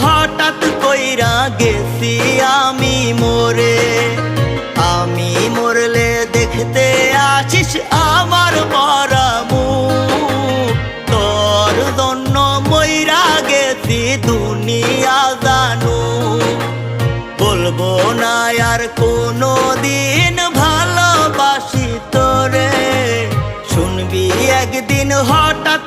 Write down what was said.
হঠাৎ কইরা গেছি আমি মরে। আমি মরলে দেখতে আসিস আমার মরা মুখ। তোর জন্য মইরা গেছি দুনিয়া জানু। বলবো না আর কোনো দিন ভালোবাসি তোরে। শুনবি একদিন হঠাৎ